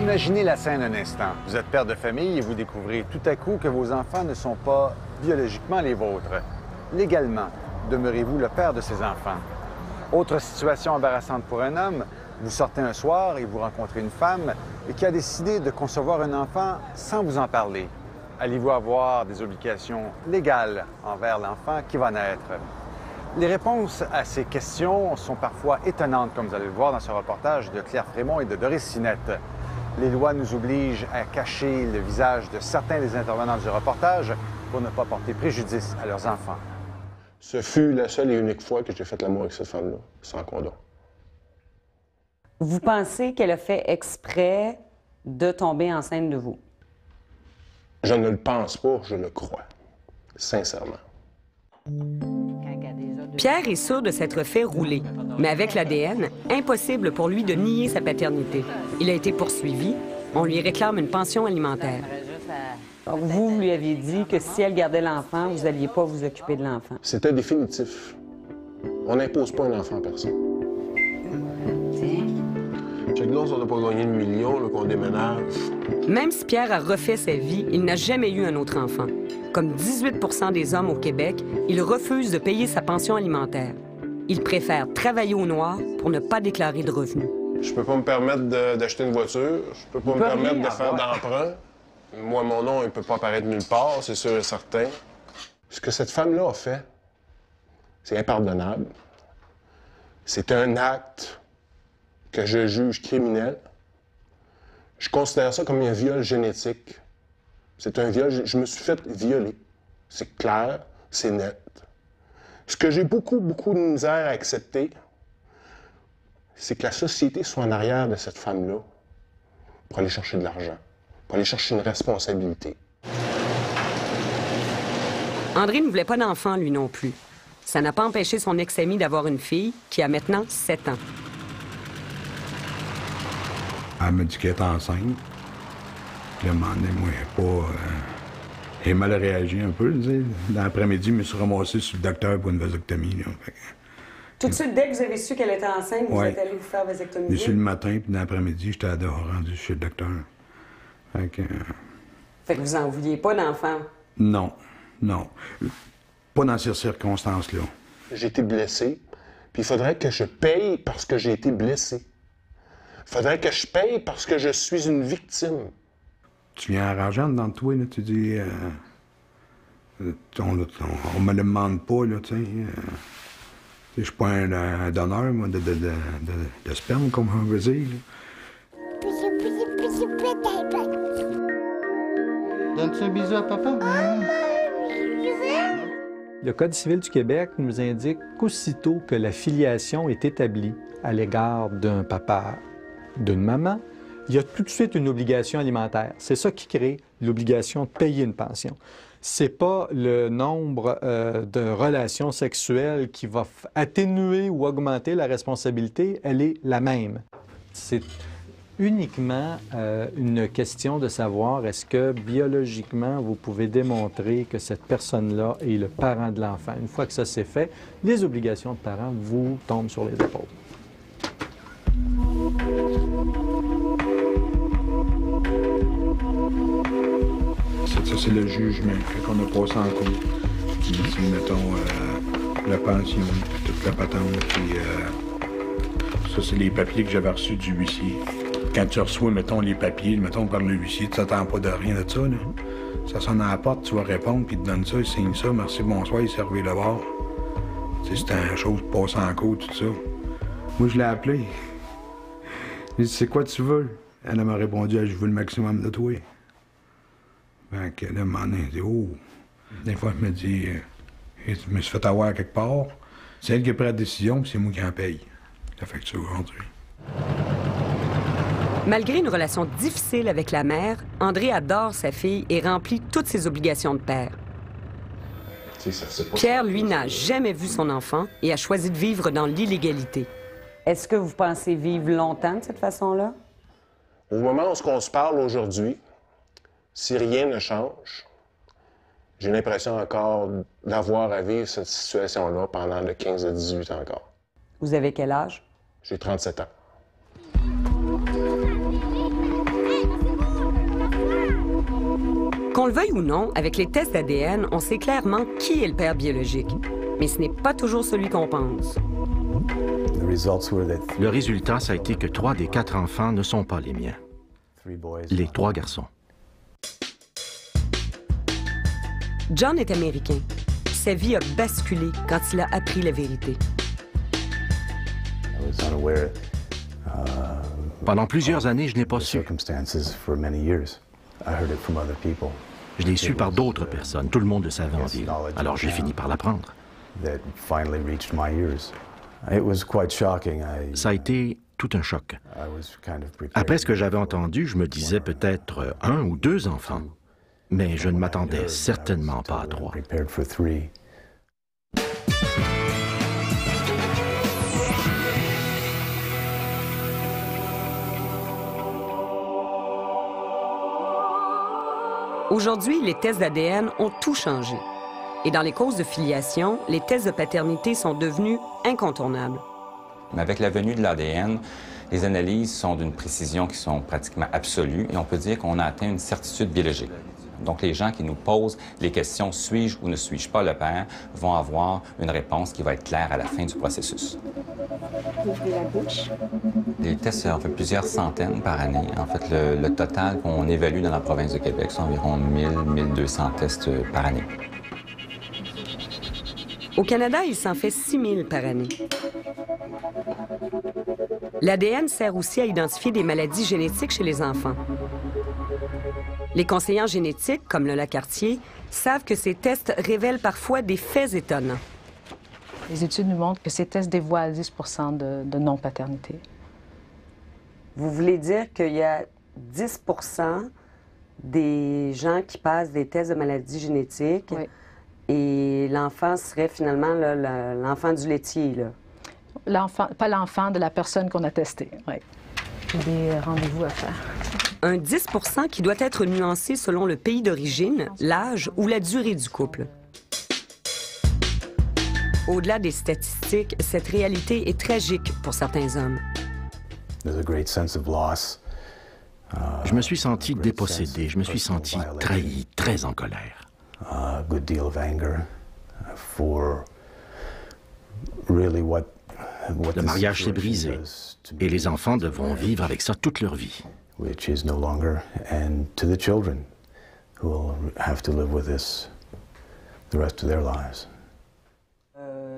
Imaginez la scène un instant. Vous êtes père de famille et vous découvrez tout à coup que vos enfants ne sont pas biologiquement les vôtres. Légalement, demeurez-vous le père de ces enfants? Autre situation embarrassante pour un homme, vous sortez un soir et vous rencontrez une femme qui a décidé de concevoir un enfant sans vous en parler. Allez-vous avoir des obligations légales envers l'enfant qui va naître? Les réponses à ces questions sont parfois étonnantes, comme vous allez le voir dans ce reportage de Claire Frémont et de Doris Sinette. Les lois nous obligent à cacher le visage de certains des intervenants du reportage pour ne pas porter préjudice à leurs enfants. Ce fut la seule et unique fois que j'ai fait l'amour avec cette femme-là, sans condom. Vous pensez qu'elle a fait exprès de tomber enceinte de vous? Je ne le pense pas, je le crois. Sincèrement. Pierre est sûr de s'être fait rouler, mais avec l'ADN, impossible pour lui de nier sa paternité. Il a été poursuivi. On lui réclame une pension alimentaire. Donc, vous lui aviez dit que si elle gardait l'enfant, vous n'alliez pas vous occuper de l'enfant. C'était définitif. On n'impose pas un enfant à personne. Check donc, si on n'a pas gagné le million, là, qu'on déménage. Même si Pierre a refait sa vie, il n'a jamais eu un autre enfant. Comme 18 % des hommes au Québec, il refuse de payer sa pension alimentaire. Il préfère travailler au noir pour ne pas déclarer de revenus. Je peux pas me permettre d'acheter une voiture. Je peux pas me permettre de faire d'emprunt. Moi, mon nom, il peut pas apparaître nulle part, c'est sûr et certain. Ce que cette femme-là a fait, c'est impardonnable. C'est un acte que je juge criminel. Je considère ça comme un viol génétique. C'est un viol, je me suis fait violer. C'est clair, c'est net. Ce que j'ai beaucoup de misère à accepter, c'est que la société soit en arrière de cette femme-là pour aller chercher de l'argent, pour aller chercher une responsabilité. André ne voulait pas d'enfant, lui non plus. Ça n'a pas empêché son ex-ami d'avoir une fille qui a maintenant 7 ans. Elle m'a dit qu'elle était enceinte. Puis là, moi, j'ai mal réagi un peu. Tu sais. Dans l'après-midi, je me suis ramassé sur le docteur pour une vasectomie. Là. Tout de suite, dès que vous avez su qu'elle était enceinte, vous êtes allé vous faire Je vasectomiser? suis le matin, puis dans l'après-midi, j'étais rendu chez le docteur. Fait que vous n'en vouliez pas d'enfant? Non. Pas dans ces circonstances-là. J'ai été blessé, puis il faudrait que je paye parce que j'ai été blessé. Il faudrait que je paye parce que je suis une victime. Tu viens arrangeant dans toi, là, tu dis... on me le demande pas, là, tu sais. Je suis pas un donneur, moi, de sperme, comme on veut dire. Donne-tu un bisou à papa? Le Code civil du Québec nous indique qu'aussitôt que la filiation est établie à l'égard d'un papa, d'une maman, il y a tout de suite une obligation alimentaire. C'est ça qui crée l'obligation de payer une pension. C'est pas le nombre de relations sexuelles qui va atténuer ou augmenter la responsabilité, elle est la même. C'est uniquement une question de savoir est-ce que biologiquement vous pouvez démontrer que cette personne-là est le parent de l'enfant. Une fois que ça c'est fait, les obligations de parents vous tombent sur les épaules. Ça, c'est le jugement qu'on a passé en cours. Puis, mettons, la pension, toute la patente, puis ça, c'est les papiers que j'avais reçus du huissier. Quand tu reçois, mettons, les papiers, mettons, par le huissier, tu t'attends pas de rien de ça, là. Ça sonne à la porte, tu vas répondre, puis il te donne ça, il signe ça, merci, bonsoir, il servait le bord. Tu sais, c'était une chose passée en cours, tout ça. Moi, je l'ai appelé. J'ai dit, c'est quoi tu veux? Elle m'a répondu, je veux le maximum de toi. Fait que là, à un moment donné, elle dit, oh. Des fois, elle me dit, je me suis fait avoir quelque part. C'est elle qui a pris la décision, puis c'est moi qui en paye. La facture aujourd'hui. Malgré une relation difficile avec la mère, André adore sa fille et remplit toutes ses obligations de père. Pierre, lui, n'a jamais vu son enfant et a choisi de vivre dans l'illégalité. Est-ce que vous pensez vivre longtemps de cette façon-là? Au moment où on se parle aujourd'hui, si rien ne change, j'ai l'impression encore d'avoir à vivre cette situation-là pendant de 15 à 18 ans encore. Vous avez quel âge? J'ai 37 ans. Qu'on le veuille ou non, avec les tests d'ADN, on sait clairement qui est le père biologique. Mais ce n'est pas toujours celui qu'on pense. Le résultat, ça a été que 3 des 4 enfants ne sont pas les miens. Les 3 garçons. John est américain. Sa vie a basculé quand il a appris la vérité. Pendant plusieurs années, je n'ai pas su. Je l'ai su par d'autres personnes. Tout le monde le savait en ville. Alors j'ai fini par l'apprendre. Ça a été tout un choc. Après ce que j'avais entendu, je me disais peut-être 1 ou 2 enfants. Mais je ne m'attendais certainement pas à 3. Aujourd'hui, les tests d'ADN ont tout changé. Et dans les causes de filiation, les tests de paternité sont devenus incontournables. Mais avec la venue de l'ADN, les analyses sont d'une précision qui sont pratiquement absolues et on peut dire qu'on a atteint une certitude biologique. Donc, les gens qui nous posent les questions « suis-je ou ne suis-je pas le père » vont avoir une réponse qui va être claire à la fin du processus. Ouvrez la bouche. Les tests, on fait plusieurs centaines par année. En fait, le total qu'on évalue dans la province de Québec, c'est environ 1000-1200 tests par année. Au Canada, il s'en fait 6000 par année. L'ADN sert aussi à identifier des maladies génétiques chez les enfants. Les conseillers génétiques, comme Lola Cartier, savent que ces tests révèlent parfois des faits étonnants. Les études nous montrent que ces tests dévoilent 10 de non-paternité. Vous voulez dire qu'il y a 10 des gens qui passent des tests de maladies génétiques Oui. et l'enfant serait finalement l'enfant du laitier, là? L'enfant, pas l'enfant de la personne qu'on a testée, oui. Des rendez-vous à faire. Un 10 qui doit être nuancé selon le pays d'origine, l'âge ou la durée du couple. Au-delà des statistiques, cette réalité est tragique pour certains hommes. Je me suis senti dépossédé, je me suis senti trahi, très en colère. Le mariage s'est brisé et les enfants devront vivre avec ça toute leur vie.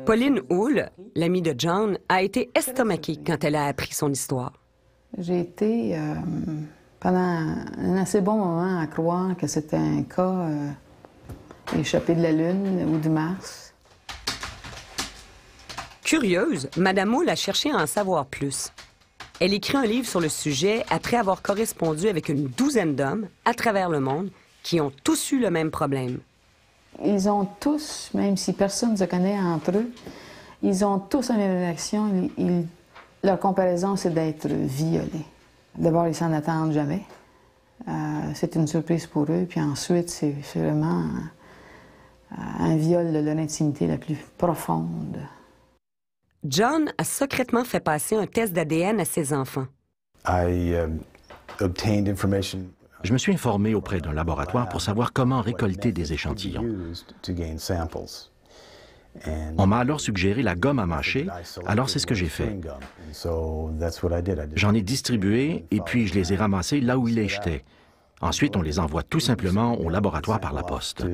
Pauline Hull, l'amie de John, a été estomaquée quand elle a appris son histoire. J'ai été, pendant un assez bon moment, à croire que c'était un cas échappé de la Lune ou du Mars. Curieuse, Mme Hull a cherché à en savoir plus. Elle écrit un livre sur le sujet après avoir correspondu avec une douzaine d'hommes à travers le monde qui ont tous eu le même problème. Ils ont tous, même si personne ne se connaît entre eux, ils ont tous la même réaction. Leur comparaison, c'est d'être violés. D'abord, ils s'en attendent jamais. C'est une surprise pour eux. Puis ensuite, c'est vraiment un viol de leur intimité la plus profonde. John a secrètement fait passer un test d'ADN à ses enfants. Je me suis informé auprès d'un laboratoire pour savoir comment récolter des échantillons. On m'a alors suggéré la gomme à mâcher, alors c'est ce que j'ai fait. J'en ai distribué et puis je les ai ramassés là où ils les jetaient. Ensuite, on les envoie tout simplement au laboratoire par la poste.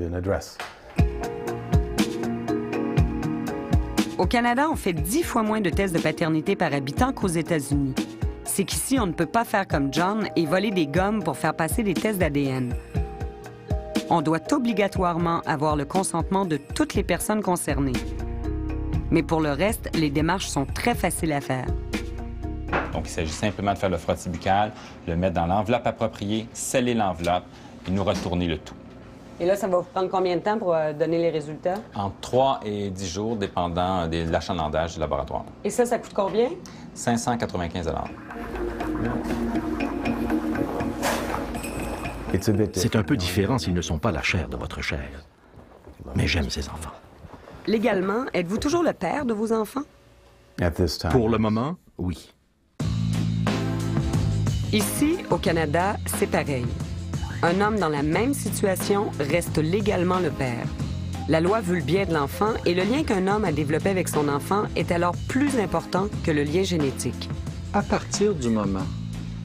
Au Canada, on fait 10 fois moins de tests de paternité par habitant qu'aux États-Unis. C'est qu'ici, on ne peut pas faire comme John et voler des gommes pour faire passer des tests d'ADN. On doit obligatoirement avoir le consentement de toutes les personnes concernées. Mais pour le reste, les démarches sont très faciles à faire. Donc, il s'agit simplement de faire le frottis buccal, le mettre dans l'enveloppe appropriée, sceller l'enveloppe et nous retourner le tout. Et là, ça va vous prendre combien de temps pour donner les résultats? Entre 3 et 10 jours, dépendant de l'achalandage du laboratoire. Et ça coûte combien? 595 $. C'est un peu différent s'ils ne sont pas la chair de votre chair. Mais j'aime ces enfants. Légalement, êtes-vous toujours le père de vos enfants? Pour le moment, oui. Ici, au Canada, c'est pareil. Un homme dans la même situation reste légalement le père. La loi veut le bien de l'enfant et le lien qu'un homme a développé avec son enfant est alors plus important que le lien génétique. À partir du moment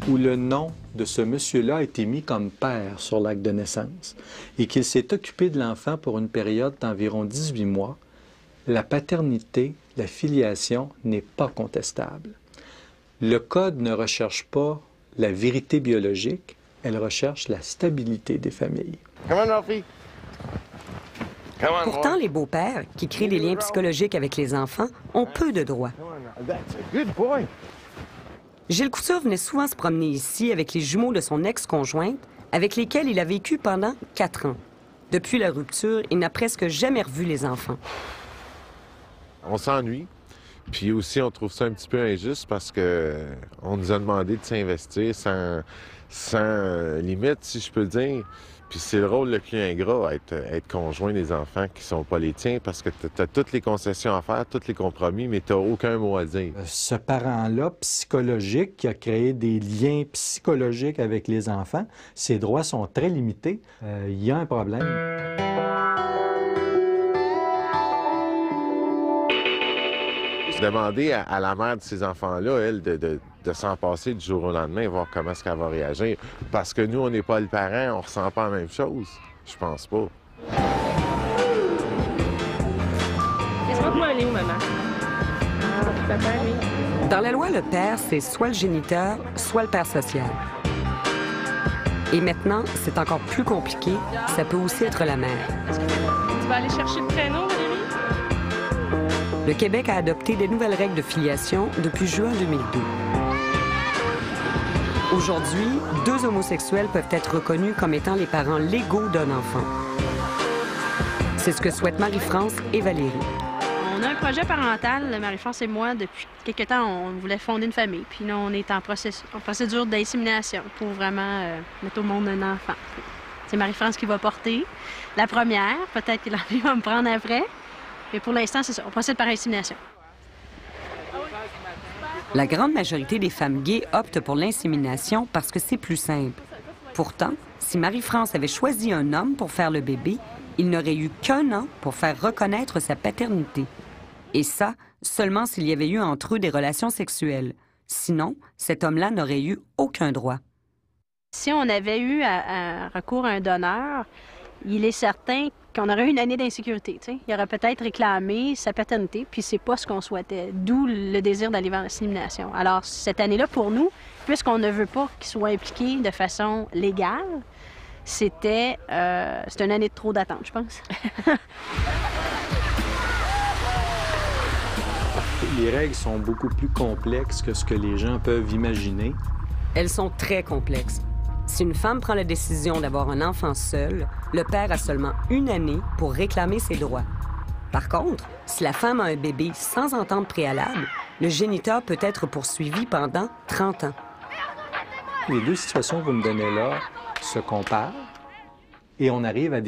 où le nom de ce monsieur-là a été mis comme père sur l'acte de naissance et qu'il s'est occupé de l'enfant pour une période d'environ 18 mois, la paternité, la filiation n'est pas contestable. Le Code ne recherche pas la vérité biologique, elle recherche la stabilité des familles. Pourtant, les beaux-pères, qui créent des liens psychologiques avec les enfants, ont peu de droits. Gilles Couture venait souvent se promener ici avec les jumeaux de son ex-conjointe, avec lesquels il a vécu pendant 4 ans. Depuis la rupture, il n'a presque jamais revu les enfants. On s'ennuie. Puis aussi, on trouve ça un petit peu injuste parce qu'on nous a demandé de s'investir sans limite, si je peux dire. Puis c'est le rôle le plus ingrat, être conjoint des enfants qui sont pas les tiens, parce que tu as toutes les concessions à faire, tous les compromis, mais tu n'as aucun mot à dire. Ce parent-là, psychologique, qui a créé des liens psychologiques avec les enfants, ses droits sont très limités. Il y a un problème. Demander à la mère de ces enfants-là, elle, de s'en passer du jour au lendemain, voir comment est-ce qu'elle va réagir. Parce que nous, on n'est pas le parent, on ressent pas la même chose. Je pense pas. Laisse-moi aller où, maman? Papa, oui. Dans la loi, le père, c'est soit le géniteur, soit le père social. Et maintenant, c'est encore plus compliqué, ça peut aussi être la mère. Tu vas aller chercher le traîneau, Valérie? Le Québec a adopté des nouvelles règles de filiation depuis juin 2002. Aujourd'hui, 2 homosexuels peuvent être reconnus comme étant les parents légaux d'un enfant. C'est ce que souhaitent Marie-France et Valérie. On a un projet parental, Marie-France et moi, depuis quelque temps, on voulait fonder une famille. Puis là, on est en procédure d'insémination pour vraiment mettre au monde un enfant. C'est Marie-France qui va porter la première. Peut-être que l'envie va me prendre après. Mais pour l'instant, c'est ça. On procède par insémination. La grande majorité des femmes gays optent pour l'insémination parce que c'est plus simple. Pourtant, si Marie-France avait choisi un homme pour faire le bébé, il n'aurait eu qu'1 an pour faire reconnaître sa paternité. Et ça, seulement s'il y avait eu entre eux des relations sexuelles. Sinon, cet homme-là n'aurait eu aucun droit. Si on avait eu recours à un donneur, il est certain qu'on aurait eu une année d'insécurité. Il aurait peut-être réclamé sa paternité, puis c'est pas ce qu'on souhaitait, d'où le désir d'aller vers l'insémination. Alors, cette année-là, pour nous, puisqu'on ne veut pas qu'il soit impliqué de façon légale, c'était une année de trop d'attente, je pense. Les règles sont beaucoup plus complexes que ce que les gens peuvent imaginer. Elles sont très complexes. Si une femme prend la décision d'avoir un enfant seul, le père a seulement 1 année pour réclamer ses droits. Par contre, si la femme a un bébé sans entente préalable, le géniteur peut être poursuivi pendant 30 ans. Les 2 situations que vous me donnez là se comparent et on arrive à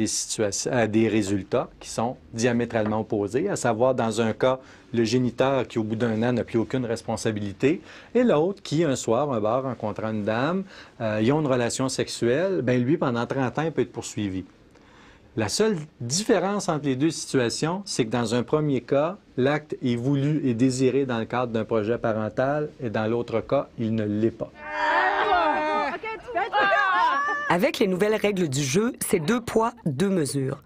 des résultats qui sont diamétralement opposés, à savoir, dans un cas, le géniteur qui, au bout d'1 an, n'a plus aucune responsabilité, et l'autre qui, un soir, un bar, rencontrant une dame, ils ont une relation sexuelle, bien lui, pendant 30 ans, il peut être poursuivi. La seule différence entre les 2 situations, c'est que dans un premier cas, l'acte est voulu et désiré dans le cadre d'un projet parental, et dans l'autre cas, il ne l'est pas. Avec les nouvelles règles du jeu, c'est 2 poids, 2 mesures.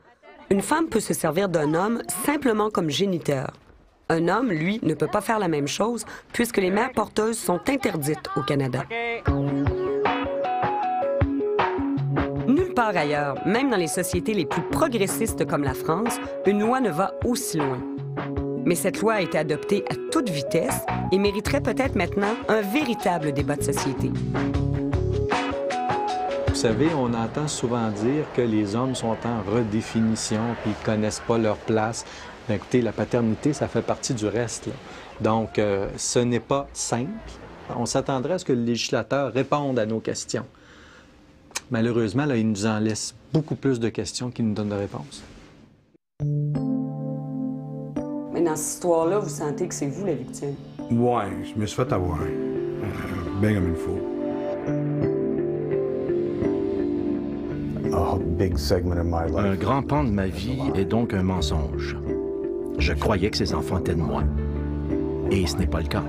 Une femme peut se servir d'un homme simplement comme géniteur. Un homme, lui, ne peut pas faire la même chose puisque les mères porteuses sont interdites au Canada. Nulle part ailleurs, même dans les sociétés les plus progressistes comme la France, une loi ne va aussi loin. Mais cette loi a été adoptée à toute vitesse et mériterait peut-être maintenant un véritable débat de société. Vous savez, on entend souvent dire que les hommes sont en redéfinition puis ils ne connaissent pas leur place. Bien, écoutez, la paternité, ça fait partie du reste, là. Donc, ce n'est pas simple. On s'attendrait à ce que le législateur réponde à nos questions. Malheureusement, là, il nous en laisse beaucoup plus de questions qu'il nous donne de réponses. Mais dans cette histoire-là, vous sentez que c'est vous la victime? Ouais, je me suis fait avoir. Bien comme il faut. Un grand pan de ma vie est donc un mensonge. Je croyais que ces enfants étaient de moi. Et ce n'est pas le cas.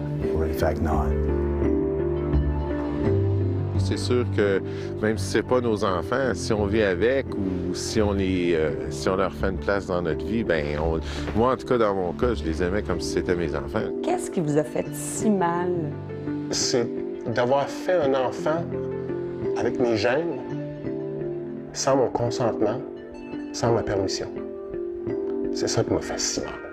C'est sûr que même si c'est pas nos enfants, si on vit avec ou si on leur fait une place dans notre vie, moi en tout cas dans mon cas, je les aimais comme si c'était mes enfants. Qu'est-ce qui vous a fait si mal? C'est d'avoir fait un enfant avec mes gènes, sans mon consentement, sans ma permission. C'est ça qui m'a fait si mal.